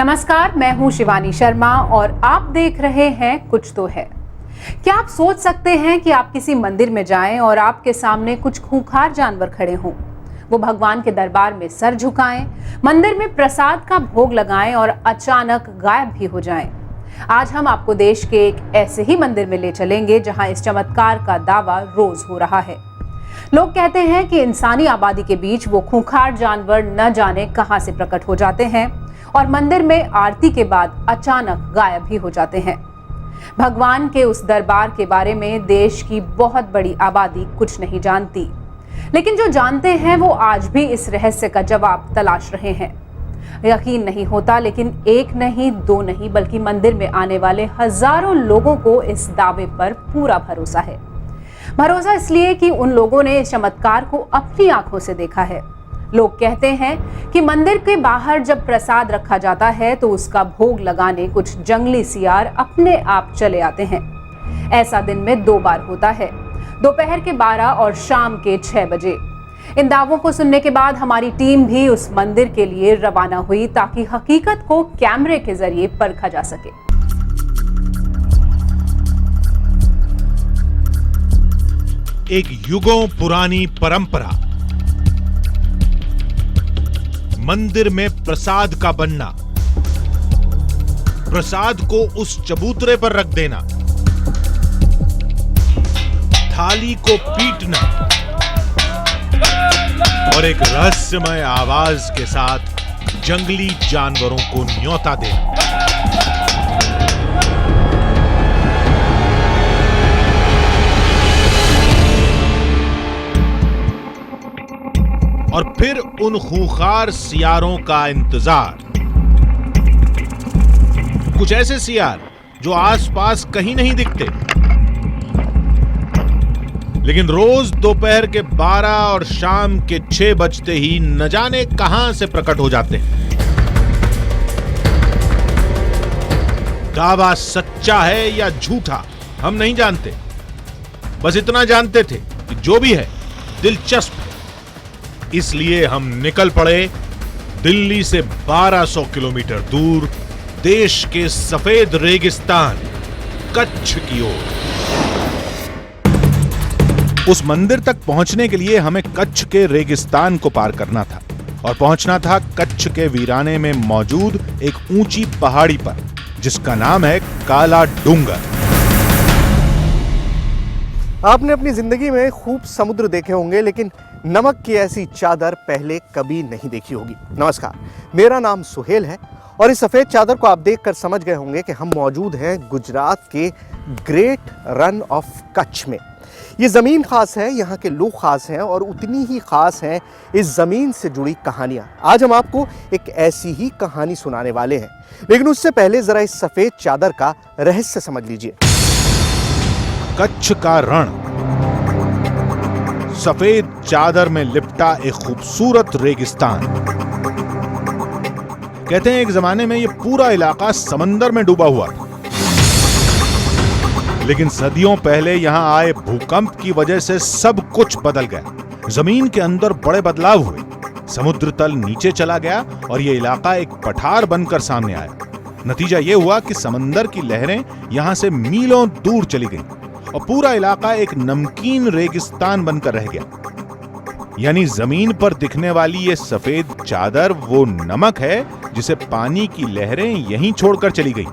नमस्कार, मैं हूं शिवानी शर्मा और आप देख रहे हैं कुछ तो है। क्या आप सोच सकते हैं कि आप किसी मंदिर में जाएं और आपके सामने कुछ खूंखार जानवर खड़े हों? वो भगवान के दरबार में सर झुकाएं, मंदिर में प्रसाद का भोग लगाएं और अचानक गायब भी हो जाएं। आज हम आपको देश के एक ऐसे ही मंदिर में ले चलेंगे जहां इस चमत्कार का दावा रोज हो रहा है। लोग कहते हैं कि इंसानी आबादी के बीच वो खूंखार जानवर न जाने कहां से प्रकट हो जाते हैं और मंदिर में आरती के बाद अचानक गायब भी हो जाते हैं। भगवान के उस दरबार के बारे में देश की बहुत बड़ी आबादी कुछ नहीं जानती, लेकिन जो जानते हैं वो आज भी इस रहस्य का जवाब तलाश रहे हैं। यकीन नहीं होता, लेकिन एक नहीं, दो नहीं, बल्कि मंदिर में आने वाले हजारों लोगों को इस दावे पर पूरा भरोसा है। भरोसा इसलिए कि उन लोगों ने इस चमत्कार को अपनी आंखों से देखा है। लोग कहते हैं कि मंदिर के बाहर जब प्रसाद रखा जाता है तो उसका भोग लगाने कुछ जंगली सियार अपने आप चले आते हैं। ऐसा दिन में 2 बार होता है, दोपहर के 12 और शाम के 6 बजे। इन दावों को सुनने के बाद हमारी टीम भी उस मंदिर के लिए रवाना हुई ताकि हकीकत को कैमरे के जरिए परखा जा सके। एक युगों पुरानी परंपरा, मंदिर में प्रसाद का बनना, प्रसाद को उस चबूतरे पर रख देना, थाली को पीटना और एक रहस्यमय आवाज के साथ जंगली जानवरों को न्योता देना। और फिर उन खूंखार सियारों का इंतजार। कुछ ऐसे सियार जो आसपास कहीं नहीं दिखते, लेकिन रोज दोपहर के 12 और शाम के 6 बजते ही न जाने कहां से प्रकट हो जाते हैं। दावा सच्चा है या झूठा हम नहीं जानते, बस इतना जानते थे कि जो भी है दिलचस्प है। इसलिए हम निकल पड़े दिल्ली से 1200 किलोमीटर दूर देश के सफेद रेगिस्तान कच्छ की ओर। उस मंदिर तक पहुंचने के लिए हमें कच्छ के रेगिस्तान को पार करना था और पहुंचना था कच्छ के वीराने में मौजूद एक ऊंची पहाड़ी पर जिसका नाम है काला डूंगर। आपने अपनी जिंदगी में खूब समुद्र देखे होंगे, लेकिन नमक की ऐसी चादर पहले कभी नहीं देखी होगी। नमस्कार, मेरा नाम सुहेल है और इस सफ़ेद चादर को आप देखकर समझ गए होंगे कि हम मौजूद हैं गुजरात के ग्रेट रन ऑफ कच्छ में। ये ज़मीन ख़ास है, यहाँ के लोग ख़ास हैं और उतनी ही ख़ास हैं इस ज़मीन से जुड़ी कहानियाँ। आज हम आपको एक ऐसी ही कहानी सुनाने वाले हैं, लेकिन उससे पहले ज़रा इस सफ़ेद चादर का रहस्य समझ लीजिए। कच्छ का रण सफेद चादर में लिपटा एक खूबसूरत रेगिस्तान। कहते हैं एक जमाने में यह पूरा इलाका समंदर में डूबा हुआ था, लेकिन सदियों पहले यहां आए भूकंप की वजह से सब कुछ बदल गया। जमीन के अंदर बड़े बदलाव हुए, समुद्र तल नीचे चला गया और यह इलाका एक पठार बनकर सामने आया। नतीजा यह हुआ कि समंदर की लहरें यहां से मीलों दूर चली गईं और पूरा इलाका एक नमकीन रेगिस्तान बनकर रह गया। यानी जमीन पर दिखने वाली ये सफेद चादर वो नमक है जिसे पानी की लहरें यहीं छोड़कर चली गई।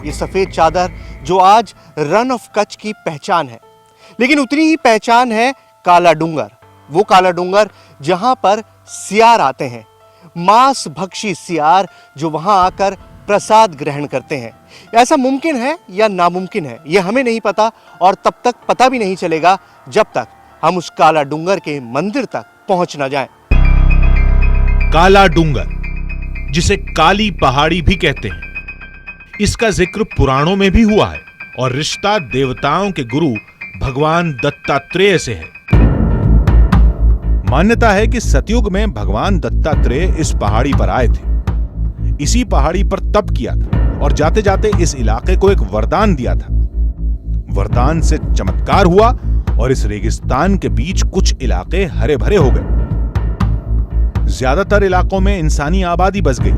ये सफेद चादर जो आज रन ऑफ कच्छ की पहचान है, लेकिन उतनी ही पहचान है काला डूंगर। वो काला डूंगर जहां पर सियार आते हैं, मांस भक्षी सियार जो वहां आकर प्रसाद ग्रहण करते हैं। ऐसा मुमकिन है या नामुमकिन है, यह हमें नहीं पता और तब तक पता भी नहीं चलेगा जब तक हम उस काला डूंगर के मंदिर तक पहुंच न जाएं। काला डूंगर, जिसे काली पहाड़ी भी कहते हैं, इसका जिक्र पुराणों में भी हुआ है और रिश्ता देवताओं के गुरु भगवान दत्तात्रेय से है। मान्यता है कि सतयुग में भगवान दत्तात्रेय इस पहाड़ी पर आए थे, इसी पहाड़ी पर तप किया था और जाते जाते इस इलाके को एक वरदान दिया था। वरदान से चमत्कार हुआ और इस रेगिस्तान के बीच कुछ इलाके हरे भरे हो गए। ज्यादातर इलाकों में इंसानी आबादी बस गई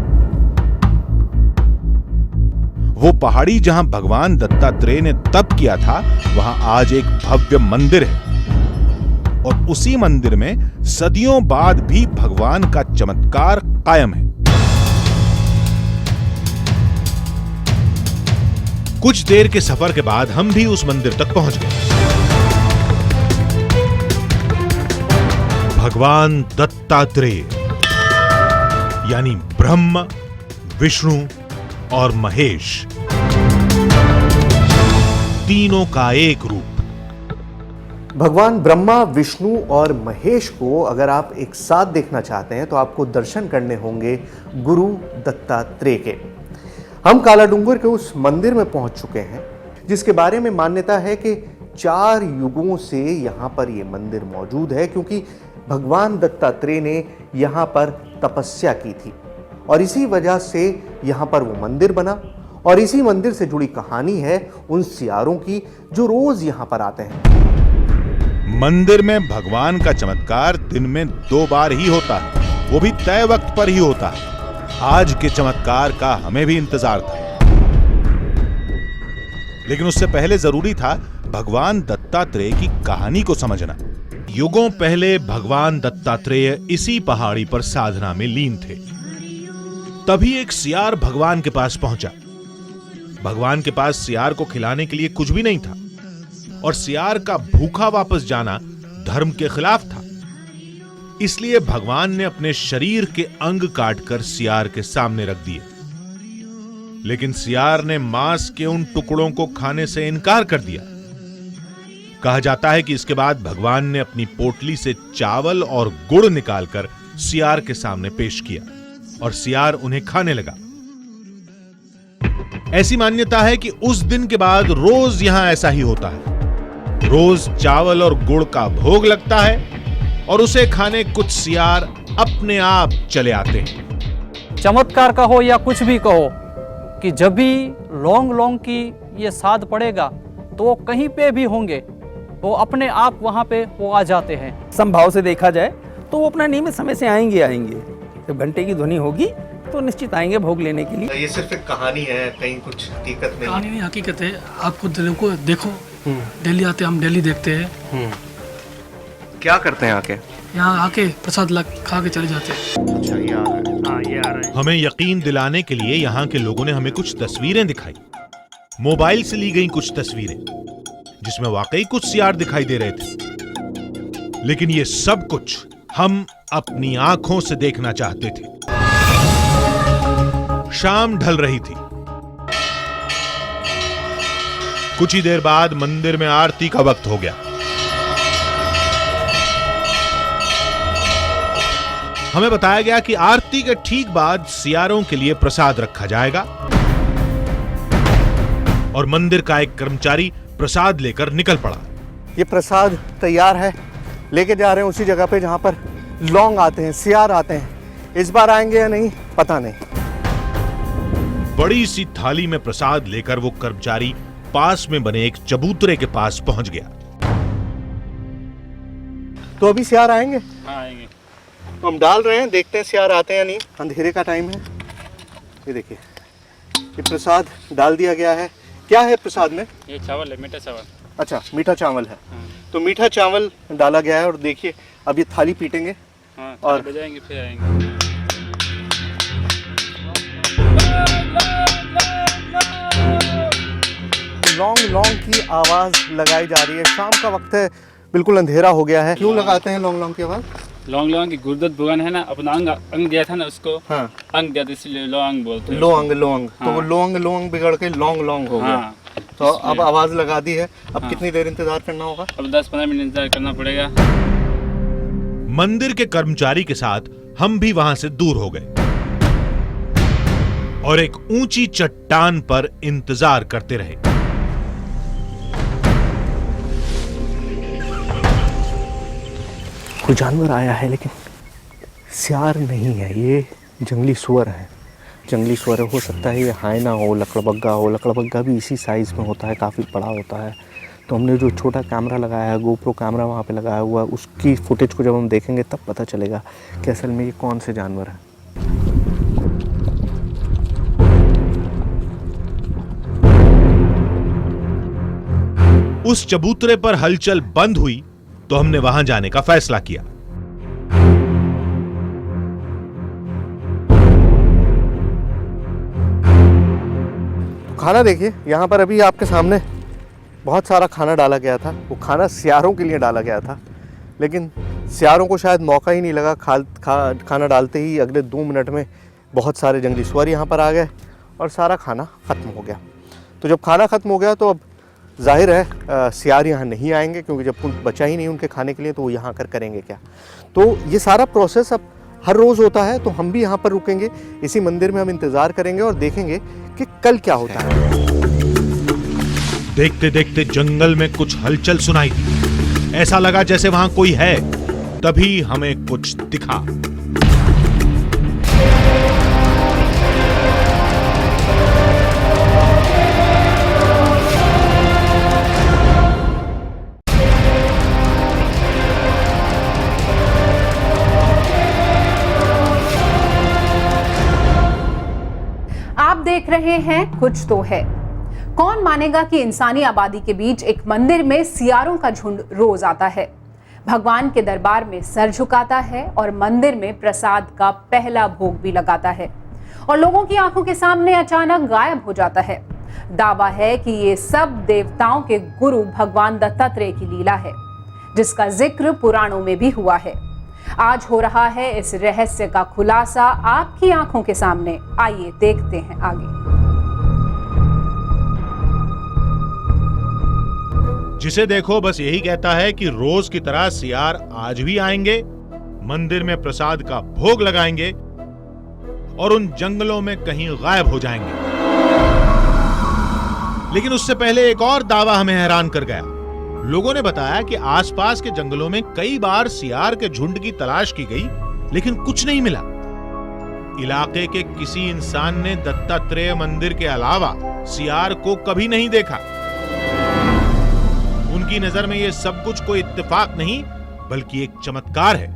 वो पहाड़ी जहां भगवान दत्तात्रेय ने तप किया था, वहां आज एक भव्य मंदिर है और उसी मंदिर में सदियों बाद भी भगवान का चमत्कार कायम है। कुछ देर के सफर के बाद हम भी उस मंदिर तक पहुंच गए। भगवान दत्तात्रेय यानी ब्रह्मा, विष्णु और महेश, तीनों का एक रूप। भगवान ब्रह्मा, विष्णु और महेश को अगर आप एक साथ देखना चाहते हैं तो आपको दर्शन करने होंगे गुरु दत्तात्रेय के। हम काला डूंगर के उस मंदिर में पहुंच चुके हैं जिसके बारे में मान्यता है कि 4 युगों से यहाँ पर ये मंदिर मौजूद है, क्योंकि भगवान दत्तात्रेय ने यहाँ पर तपस्या की थी और इसी वजह से यहाँ पर वो मंदिर बना। और इसी मंदिर से जुड़ी कहानी है उन सियारों की जो रोज यहाँ पर आते हैं। मंदिर में भगवान का चमत्कार दिन में 2 बार ही होता है, वो भी तय वक्त पर ही होता है। आज के चमत्कार का हमें भी इंतजार था, लेकिन उससे पहले जरूरी था भगवान दत्तात्रेय की कहानी को समझना। युगों पहले भगवान दत्तात्रेय इसी पहाड़ी पर साधना में लीन थे। तभी एक सियार भगवान के पास पहुंचा। भगवान के पास सियार को खिलाने के लिए कुछ भी नहीं था और सियार का भूखा वापस जाना धर्म के खिलाफ था। इसलिए भगवान ने अपने शरीर के अंग काटकर सियार के सामने रख दिए, लेकिन सियार ने मांस के उन टुकड़ों को खाने से इनकार कर दिया। कहा जाता है कि इसके बाद भगवान ने अपनी पोटली से चावल और गुड़ निकालकर सियार के सामने पेश किया और सियार उन्हें खाने लगा। ऐसी मान्यता है कि उस दिन के बाद रोज यहां ऐसा ही होता है। रोज चावल और गुड़ का भोग लगता है और उसे खाने कुछ सियार अपने आप चले आते हैं। चमत्कार कहो या कुछ भी कहो कि जब भी लौंग की ये साध पड़ेगा तो वो कहीं पे भी होंगे, वो अपने आप वहाँ पे वो आ जाते हैं। संभाव से देखा जाए तो वो अपना नियमित समय से आएंगे। जब घंटे की ध्वनि होगी तो निश्चित आएंगे भोग लेने के लिए। ये सिर्फ एक कहानी है, कहीं कुछ हकीकत नहीं। कहानी नहीं, हकीकत है। आपको देखो डेली आते, हम डेली देखते हैं। क्या करते हैं आके? यहाँ आके प्रसाद खा के चले जाते हैं। अच्छा, ये आ रहा है। हमें यकीन दिलाने के लिए यहाँ के लोगों ने हमें कुछ तस्वीरें दिखाई। मोबाइल से ली गई कुछ तस्वीरें जिसमें वाकई कुछ सियार दिखाई दे रहे थे, लेकिन ये सब कुछ हम अपनी आंखों से देखना चाहते थे। शाम ढल रही थी। कुछ ही देर बाद मंदिर में आरती का वक्त हो गया। हमें बताया गया कि आरती के ठीक बाद सियारों के लिए प्रसाद रखा जाएगा और मंदिर का एक कर्मचारी प्रसाद लेकर निकल पड़ा। ये प्रसाद तैयार है, लेके जा रहे हैं उसी जगह पे जहां पर लौंग आते हैं, सियार आते हैं। इस बार आएंगे या नहीं पता नहीं। बड़ी सी थाली में प्रसाद लेकर वो कर्मचारी पास में बने एक चबूतरे के पास पहुंच गया। तो अभी सियार आएंगे? हाँ, आएंगे। तो हम डाल रहे हैं, देखते हैं सियार आते हैं या नहीं। अंधेरे का टाइम है। ये देखिए, ये प्रसाद डाल दिया गया है। क्या है प्रसाद में? ये चावल है, मीठा चावल। अच्छा, मीठा चावल है। तो मीठा चावल डाला गया है और देखिए अब ये थाली पीटेंगे। हाँ, और बजाएंगे फिर आएंगे। लौंग की आवाज लगाई जा रही है। शाम का वक्त है, बिल्कुल अंधेरा हो गया है। क्यों लगाते हैं लौंग की आवाज? लौंग की गुरुदत्त भगवान है ना, अपना अंग दिया था ना उसको। हाँ, अंग दिया था, इसलिए लौंग बोलते हैं। लौंग। तो हाँ। वो लौंग बिगड़ के लौंग हो गया। हाँ, तो अब आवाज लगा दी है। अब कितनी देर इंतजार करना होगा? अब 10-15 मिनट इंतजार करना पड़ेगा। मंदिर के कर्मचारी के साथ हम भी वहां से दूर हो गए और एक ऊंची चट्टान पर इंतजार करते रहे। कोई जानवर आया है, लेकिन सियार नहीं है। ये जंगली सुअर है। जंगली सुअर हो सकता है ये हायना हो, लकड़बग्गा हो। लकड़बग्गा भी इसी साइज़ में होता है, काफ़ी बड़ा होता है। तो हमने जो छोटा कैमरा लगाया है, गोप्रो कैमरा वहाँ पे लगाया हुआ, उसकी फुटेज को जब हम देखेंगे तब पता चलेगा कि असल में ये कौन से जानवर है। उस चबूतरे पर हलचल बंद हुई तो हमने वहां जाने का फैसला किया। खाना देखिए, यहाँ पर अभी आपके सामने बहुत सारा खाना डाला गया था। वो खाना सियारों के लिए डाला गया था, लेकिन सियारों को शायद मौका ही नहीं लगा। खाना डालते ही अगले 2 मिनट में बहुत सारे जंगली सुअर यहाँ पर आ गए और सारा खाना ख़त्म हो गया। तो जब खाना ख़त्म हो गया तो अब जाहिर है सियार यहाँ नहीं आएंगे, क्योंकि जब कुछ बचा ही नहीं उनके खाने के लिए तो वो यहाँ आकर करेंगे क्या। तो ये सारा प्रोसेस अब हर रोज़ होता है, तो हम भी यहाँ पर रुकेंगे, इसी मंदिर में हम इंतज़ार करेंगे और देखेंगे कि कल क्या होता है। देखते देखते जंगल में कुछ हलचल सुनाई दी। ऐसा लगा जैसे वहां कोई है। तभी हमें कुछ दिखा। आप देख रहे हैं कुछ तो है। कौन मानेगा कि इंसानी आबादी के बीच एक मंदिर में सियारों का झुंड रोज आता है, भगवान के दरबार में सर झुकाता है और मंदिर में प्रसाद का पहला भोग भी लगाता है और लोगों की आंखों के सामने अचानक गायब हो जाता है। दावा है कि ये सब देवताओं के गुरु भगवान दत्तात्रेय की लीला है, जिसका जिक्र पुराणों में भी हुआ है। आज हो रहा है इस रहस्य का खुलासा आपकी आंखों के सामने। आइए देखते हैं आगे। जिसे देखो बस यही कहता है कि रोज की तरह सियार आज भी आएंगे, मंदिर में प्रसाद का भोग लगाएंगे और उन जंगलों में कहीं गायब हो जाएंगे। लेकिन उससे पहले एक और दावा हमें हैरान कर गया। लोगों ने बताया कि आसपास के जंगलों में कई बार सियार के झुंड की तलाश की गई, लेकिन कुछ नहीं मिला। इलाके के किसी इंसान ने दत्तात्रेय मंदिर के अलावा सियार को कभी नहीं देखा। उनकी नजर में यह सब कुछ कोई इत्तेफाक नहीं, बल्कि एक चमत्कार है।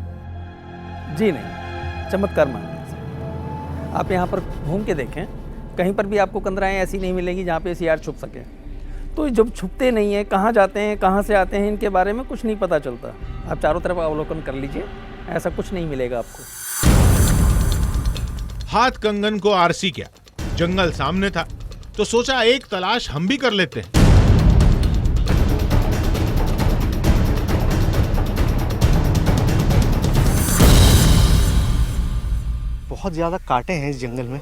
जी नहीं, चमत्कार मान लीजिए। आप यहाँ पर घूम के देखें, कहीं पर भी आपको कंदराएं ऐसी नहीं मिलेंगी जहाँ पे सियार छुप सके। तो जब छुपते नहीं है, कहाँ जाते हैं, कहाँ से आते हैं, इनके बारे में कुछ नहीं पता चलता। आप चारों तरफ अवलोकन कर लीजिए, ऐसा कुछ नहीं मिलेगा आपको। हाथ कंगन को आरसी किया, जंगल सामने था, तो सोचा एक तलाश हम भी कर लेते हैं। बहुत ज़्यादा कांटे हैं इस जंगल में,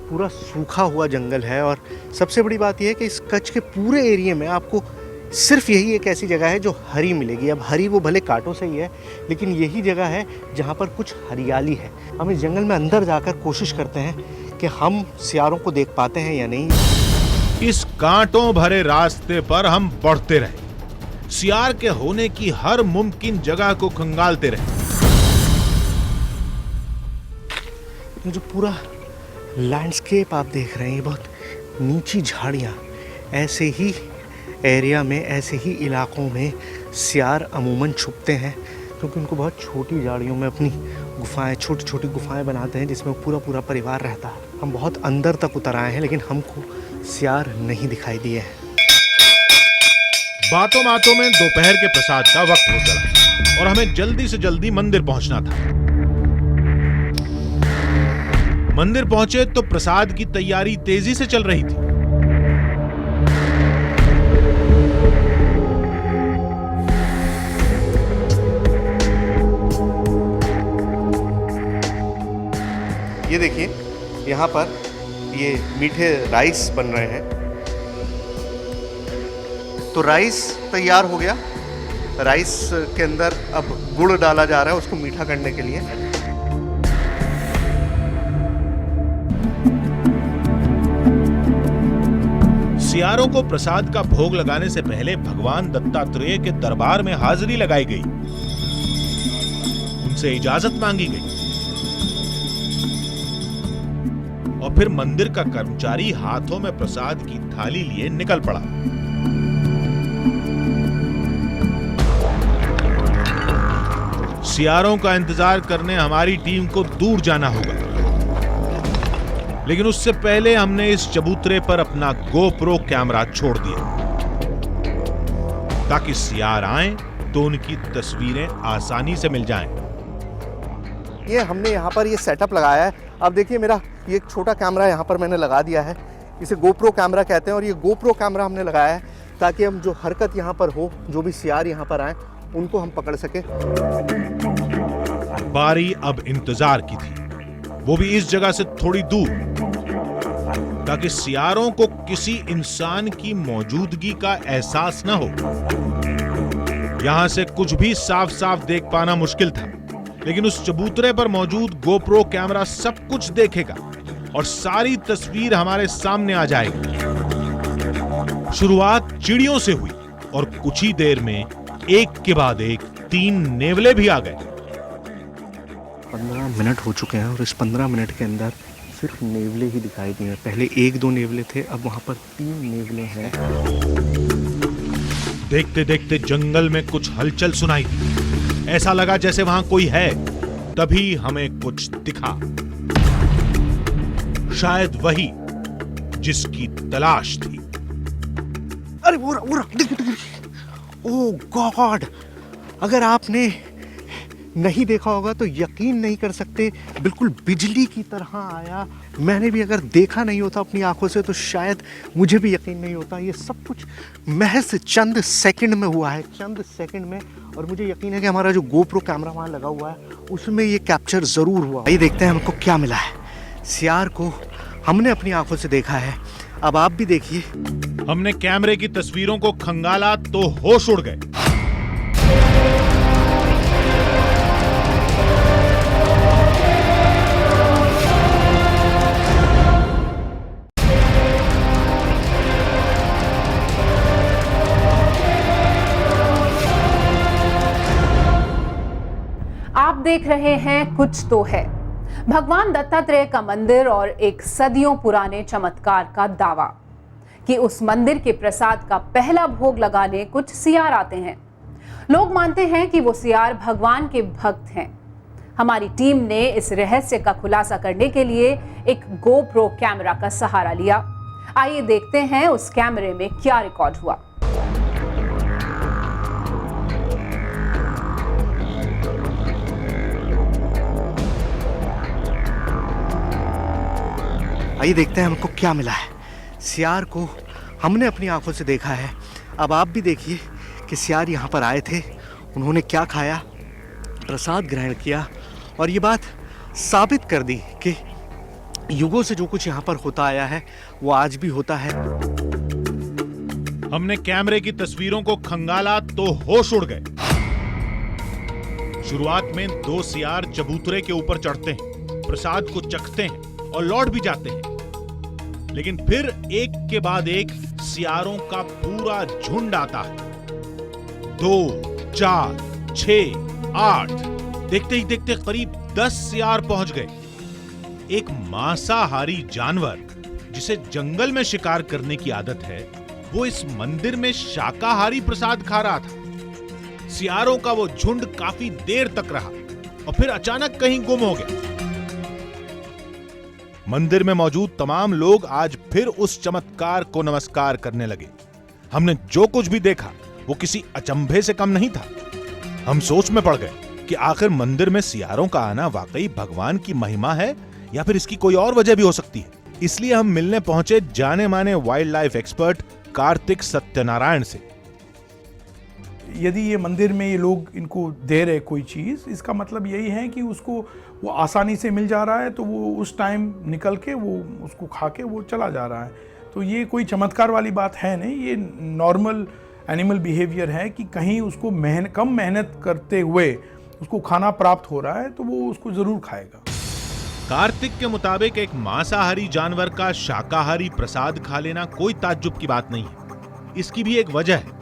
पूरा सूखा हुआ जंगल है। और सबसे बड़ी बात यह है कि इस कच्छ के पूरे एरिया में आपको सिर्फ यही एक ऐसी जगह है जो हरी मिलेगी। अब हरी वो भले कांटों से ही है, लेकिन यही जगह है जहाँ पर कुछ हरियाली है। हम इस जंगल में अंदर जाकर कोशिश करते हैं कि हम सियारों को देख पाते हैं या नहीं। इस कांटों भरे रास्ते पर हम बढ़ते रहे, सियार के होने की हर मुमकिन जगह को खंगालते रहे। जो पूरा लैंडस्केप आप देख रहे हैं, बहुत नीची झाड़ियाँ, ऐसे ही एरिया में, ऐसे ही इलाकों में सियार अमूमन छुपते हैं, क्योंकि उनको बहुत छोटी झाड़ियों में अपनी गुफाएं, छोटी छोटी गुफाएं बनाते हैं, जिसमें पूरा पूरा परिवार रहता है। हम बहुत अंदर तक उतर आए हैं, लेकिन हमको सियार नहीं दिखाई दिए हैं। बातों बातों में दोपहर के प्रसाद का वक्त हो चला और हमें जल्दी से जल्दी मंदिर पहुंचना था। मंदिर पहुंचे तो प्रसाद की तैयारी तेजी से चल रही थी। ये देखिए, यहाँ पर ये मीठे राइस बन रहे हैं। तो राइस तैयार हो गया। राइस के अंदर अब गुड़ डाला जा रहा है उसको मीठा करने के लिए। सियारों को प्रसाद का भोग लगाने से पहले भगवान दत्तात्रेय के दरबार में हाजिरी लगाई गई, उनसे इजाजत मांगी गई और फिर मंदिर का कर्मचारी हाथों में प्रसाद की थाली लिए निकल पड़ा। सियारों का इंतजार करने हमारी टीम को दूर जाना होगा, लेकिन उससे पहले हमने इस चबूतरे पर अपना गोप्रो कैमरा छोड़ दिया। ताकि सियार आए तो उनकी तस्वीरें आसानी से मिल जाएं। ये हमने यहाँ पर ये सेटअप लगाया है। अब देखिए मेरा ये एक छोटा कैमरा यहाँ पर मैंने लगा दिया है, इसे गोप्रो कैमरा कहते हैं। और ये गोप्रो कैमरा हमने लगाया है ताकि हम जो हरकत यहाँ पर हो, जो भी सियार यहाँ पर आए, उनको हम पकड़ सकें। बारी अब इंतजार की थी, वो भी इस जगह से थोड़ी दूर, ताकि सियारों को किसी इंसान की मौजूदगी का एहसास न हो। यहां से कुछ भी साफ साफ देख पाना मुश्किल था, लेकिन उस चबूतरे पर मौजूद गोप्रो कैमरा सब कुछ देखेगा और सारी तस्वीर हमारे सामने आ जाएगी। शुरुआत चिड़ियों से हुई और कुछ ही देर में एक के बाद एक 3 नेवले भी आ गए। 15 मिनट हो चुके हैं और इस 15 मिनट के अंदर सिर्फ नेवले ही दिखाई दिए हैं। पहले 1-2 नेवले थे, अब वहां पर 3 नेवले हैं। देखते देखते जंगल में कुछ हलचल सुनाई दी। ऐसा लगा जैसे वहां कोई है। तभी हमें कुछ दिखा, शायद वही जिसकी तलाश थी। अरे वो देखिए, ओह गॉड, अगर आपने नहीं देखा होगा तो यकीन नहीं कर सकते, बिल्कुल बिजली की तरह आया। मैंने भी अगर देखा नहीं होता अपनी आंखों से तो शायद मुझे भी यकीन नहीं होता। ये सब कुछ महज चंद सेकंड में हुआ है, चंद सेकंड में। और मुझे यकीन है कि हमारा जो गोप्रो कैमरा वहाँ लगा हुआ है उसमें ये कैप्चर ज़रूर हुआ। ये देखते हैं हमको क्या मिला है। सियार को हमने अपनी आंखों से देखा है, अब आप भी देखिए। हमने कैमरे की तस्वीरों को खंगाला तो होश उड़ गए। आप देख रहे हैं कुछ तो है, भगवान दत्तात्रेय का मंदिर और एक सदियों पुराने चमत्कार का दावा कि उस मंदिर के प्रसाद का पहला भोग लगाने कुछ सियार आते हैं। लोग मानते हैं कि वो सियार भगवान के भक्त हैं। हमारी टीम ने इस रहस्य का खुलासा करने के लिए एक गोप्रो कैमरा का सहारा लिया। आइए देखते हैं उस कैमरे में क्या रिकॉर्ड हुआ। आइए देखते हैं हमको क्या मिला है। सियार को हमने अपनी आंखों से देखा है, अब आप भी देखिए कि सियार यहाँ पर आए थे, उन्होंने क्या खाया, प्रसाद ग्रहण किया और ये बात साबित कर दी कि युगों से जो कुछ यहाँ पर होता आया है वो आज भी होता है। हमने कैमरे की तस्वीरों को खंगाला तो होश उड़ गए। शुरुआत में 2 सियार चबूतरे के ऊपर चढ़ते हैं, प्रसाद को चखते हैं और लौट भी जाते हैं। लेकिन फिर एक के बाद एक सियारों का पूरा झुंड आता है। 2, 4, 6, 8, देखते ही देखते करीब 10 सियार पहुंच गए। एक मांसाहारी जानवर जिसे जंगल में शिकार करने की आदत है, वो इस मंदिर में शाकाहारी प्रसाद खा रहा था। सियारों का वो झुंड काफी देर तक रहा और फिर अचानक कहीं गुम हो गया। मंदिर में मौजूद तमाम लोग आज फिर उस चमत्कार को नमस्कार करने लगे। हमने जो कुछ भी देखा वो किसी अचंभे से कम नहीं था। हम सोच में पड़ गए कि आखिर मंदिर में सियारों का आना वाकई भगवान की महिमा है या फिर इसकी कोई और वजह भी हो सकती है। इसलिए हम मिलने पहुंचे जाने माने wild life expert Kartik Satyanarayan से। यदि ये मंदिर में ये लोग इनको दे रहे कोई चीज़, इसका मतलब यही है कि उसको वो आसानी से मिल जा रहा है, तो वो उस टाइम निकल के वो उसको खा के वो चला जा रहा है। तो ये कोई चमत्कार वाली बात है नहीं, ये नॉर्मल एनिमल बिहेवियर है कि कहीं उसको कम मेहनत करते हुए उसको खाना प्राप्त हो रहा है तो वो उसको ज़रूर खाएगा। कार्तिक के मुताबिक एक मांसाहारी जानवर का शाकाहारी प्रसाद खा लेना कोई ताज्जुब की बात नहीं है। इसकी भी एक वजह है।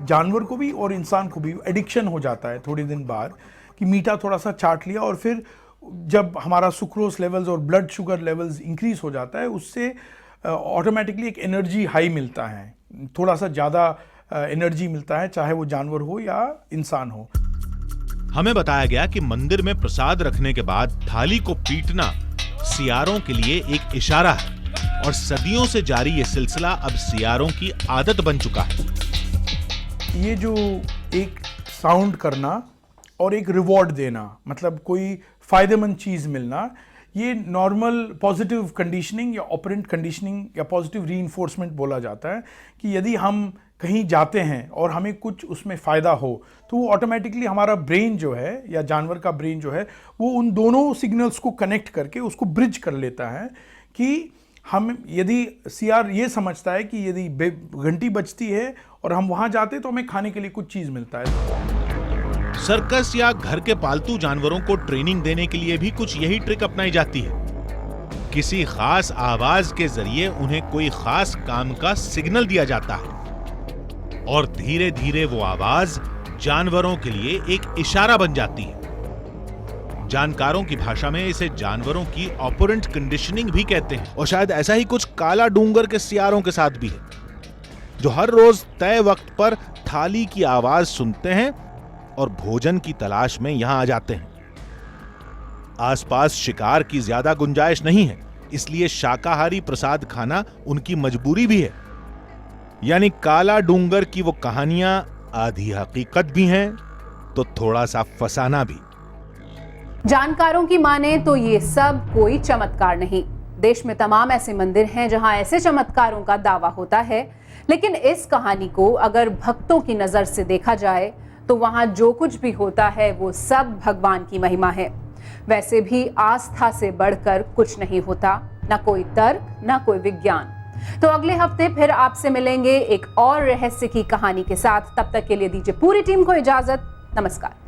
जानवर को भी और इंसान को भी एडिक्शन हो जाता है थोड़े दिन बाद कि मीठा थोड़ा सा चाट लिया और फिर जब हमारा सुक्रोज लेवल्स और ब्लड शुगर लेवल्स इंक्रीज हो जाता है, उससे ऑटोमेटिकली एक एनर्जी हाई मिलता है, थोड़ा सा ज़्यादा एनर्जी मिलता है, चाहे वो जानवर हो या इंसान हो। हमें बताया गया कि मंदिर में प्रसाद रखने के बाद थाली को पीटना सियारों के लिए एक इशारा है और सदियों से जारी ये सिलसिला अब सियारों की आदत बन चुका है। ये जो एक साउंड करना और एक रिवॉर्ड देना, मतलब कोई फ़ायदेमंद चीज़ मिलना, ये नॉर्मल पॉजिटिव कंडीशनिंग या ऑपरेंट कंडीशनिंग या पॉजिटिव रीइंफोर्समेंट बोला जाता है कि यदि हम कहीं जाते हैं और हमें कुछ उसमें फ़ायदा हो तो वो ऑटोमेटिकली हमारा ब्रेन जो है या जानवर का ब्रेन जो है वो उन दोनों सिग्नल्स को कनेक्ट करके उसको ब्रिज कर लेता है कि हम यदि सीआर ये समझता है कि यदि घंटी बजती है और हम वहाँ जाते तो हमें खाने के लिए कुछ चीज़ मिलता है। सर्कस या घर के पालतू जानवरों को ट्रेनिंग देने के लिए भी कुछ यही ट्रिक अपनाई जाती है। किसी खास आवाज के जरिए उन्हें कोई खास काम का सिग्नल दिया जाता है और धीरे धीरे वो आवाज जानवरों के लिए एक इशारा बन जाती है। जानकारों की भाषा में इसे जानवरों की ऑपरेंट कंडीशनिंग भी कहते हैं। और शायद ऐसा ही कुछ काला डूंगर के सियारों के साथ भी है, जो हर रोज तय वक्त पर थाली की आवाज सुनते हैं और भोजन की तलाश में यहां आ जाते हैं। आसपास शिकार की ज्यादा गुंजाइश नहीं है, इसलिए शाकाहारी प्रसाद खाना उनकी मजबूरी भी है। यानी काला डूंगर की वो कहानियां आधी हकीकत भी हैं तो थोड़ा सा फसाना भी। जानकारों की माने तो ये सब कोई चमत्कार नहीं। देश में तमाम ऐसे मंदिर हैं जहां ऐसे चमत्कारों का दावा होता है, लेकिन इस कहानी को अगर भक्तों की नजर से देखा जाए तो वहां जो कुछ भी होता है वो सब भगवान की महिमा है। वैसे भी आस्था से बढ़कर कुछ नहीं होता, ना कोई तर्क, ना कोई विज्ञान। तो अगले हफ्ते फिर आपसे मिलेंगे एक और रहस्य की कहानी के साथ। तब तक के लिए दीजिए पूरी टीम को इजाजत। नमस्कार।